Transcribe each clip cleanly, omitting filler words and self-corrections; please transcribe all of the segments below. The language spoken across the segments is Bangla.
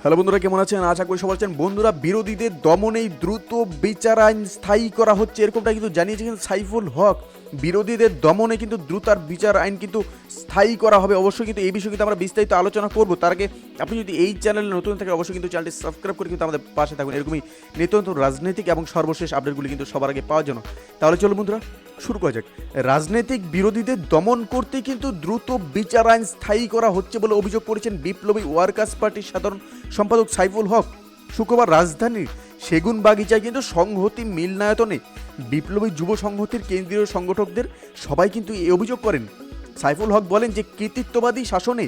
হ্যালো বন্ধুরা, কেমন আছেন? আশা করি সবাই আছেন। বন্ধুরা, বিরোধীদের দমনেই দ্রুত বিচার আইন স্থায়ী করা হচ্ছে, এরকমটা কিন্তু জানিয়েছে কিন্তু সাইফুল হক। বিরোধীদের দমনে কিন্তু দ্রুত আর বিচার আইন কিন্তু স্থায়ী করা হবে। অবশ্যই কিন্তু এই বিষয়ে কিন্তু আমরা বিস্তারিত আলোচনা করবো। তার আগে আপনি যদি এই চ্যানেলে নতুন থাকেন অবশ্যই কিন্তু চ্যানেলটি সাবস্ক্রাইব করে কিন্তু আমাদের পাশে থাকুন, এরকমই নিত্য নতুন রাজনৈতিক এবং সর্বশেষ আপডেটগুলি কিন্তু সবার আগে পাওয়ার জন্য। তাহলে চলো বন্ধুরা, শুরু করা যাক। রাজনৈতিক বিরোধীদের দমন করতে কিন্তু দ্রুত বিচার আইন স্থায়ী করা হচ্ছে বলে অভিযোগ করেছেন বিপ্লবী ওয়ার্কার্স পার্টির সাধারণ সম্পাদক সাইফুল হক। শুক্রবার রাজধানীর সেগুনবাগিচায় কিন্তু সংহতি মিলনায়তনে বিপ্লবী যুব সংহতির কেন্দ্রীয় সংগঠকদের সবাই কিন্তু এই অভিযোগ করেন। সাইফুল হক বলেন যে কৃতিত্ববাদী শাসনে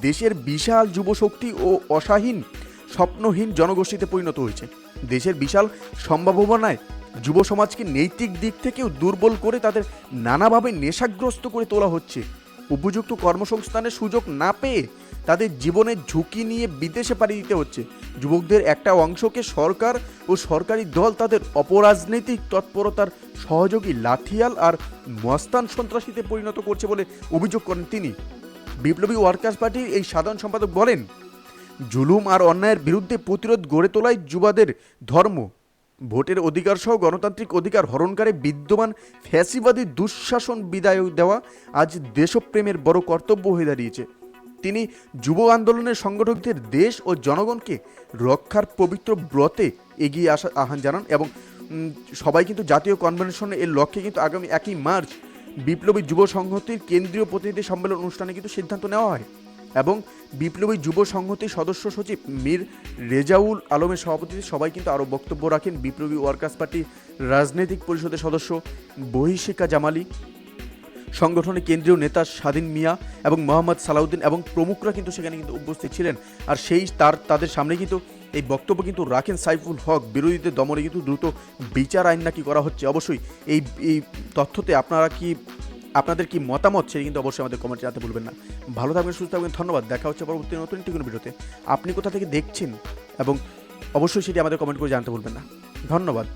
দেশের বিশাল যুবশক্তি ও অসাহীন স্বপ্নহীন জনগোষ্ঠীতে পরিণত হয়েছে। দেশের বিশাল সম্ভাবনায় যুব সমাজকে নৈতিক দিক থেকেও দুর্বল করে তাদের নানাভাবে নেশাগ্রস্ত করে তোলা হচ্ছে। উপযুক্ত কর্মসংস্থানের সুযোগ না পেয়ে তাদের জীবনের ঝুঁকি নিয়ে বিদেশে পাড়ি দিতে হচ্ছে। যুবকদের একটা অংশকে সরকার ও সরকারি দল তাদের অপরাজনৈতিক তৎপরতার সহযোগী লাঠিয়াল আর মস্তান সন্ত্রাসীতে পরিণত করছে বলে অভিযোগ করেন তিনি। বিপ্লবী ওয়ার্কার্স পার্টির এই সাধারণ সম্পাদক বলেন, জুলুম আর অন্যায়ের বিরুদ্ধে প্রতিরোধ গড়ে তোলাই যুবাদের ধর্ম। ভোটের অধিকার সহ গণতান্ত্রিক অধিকার হরণকারী বিদ্যমান ফ্যাসিবাদী দুঃশাসন বিদায় দেওয়া আজ দেশপ্রেমের বড় কর্তব্য হয়ে দাঁড়িয়েছে। তিনি যুব আন্দোলনের সংগঠকদের দেশ ও জনগণকে রক্ষার পবিত্র ব্রতে এগিয়ে আসার আহ্বান জানান এবং সবাই কিন্তু জাতীয় কনভেনশনের এর লক্ষ্যে কিন্তু আগামী 1 মার্চ বিপ্লবী যুব সংহতির কেন্দ্রীয় প্রতিনিধি সম্মেলন অনুষ্ঠানে কিন্তু সিদ্ধান্ত নেওয়া হয় এবং বিপ্লবী যুব সংহতির সদস্য সচিব মীর রেজাউল আলমের সভাপতিত্বে সবাই কিন্তু আরও বক্তব্য রাখেন বিপ্লবী ওয়ার্কার্স পার্টি রাজনৈতিক পরিষদের সদস্য বহিশিকা জামালি, সংগঠনের কেন্দ্রীয় নেতা স্বাধীন মিয়া এবং মোহাম্মদ সালাউদ্দিন এবং প্রমুখরা কিন্তু সেখানে কিন্তু উপস্থিত ছিলেন। আর তাদের সামনে কিন্তু এই বক্তব্য কিন্তু রাখেন সাইফুল হক। বিরোধীদের দমনে কিন্তু দ্রুত বিচার আইন নাকি করা হচ্ছে। অবশ্যই এই তথ্যতে আপনাদের কি মতামত সেটা কিন্তু অবশ্যই আমাদের কমেন্টে জানাতে ভুলবেন না। ভালো থাকবেন, সুস্থ থাকবেন, ধন্যবাদ। দেখা হচ্ছে পরবর্তী নতুন একটি কোনো ভিডিওতে। আপনি কোথা থেকে দেখছেন এবং অবশ্যই সেটি আমাদের কমেন্ট করে জানাতে ভুলবেন না। ধন্যবাদ।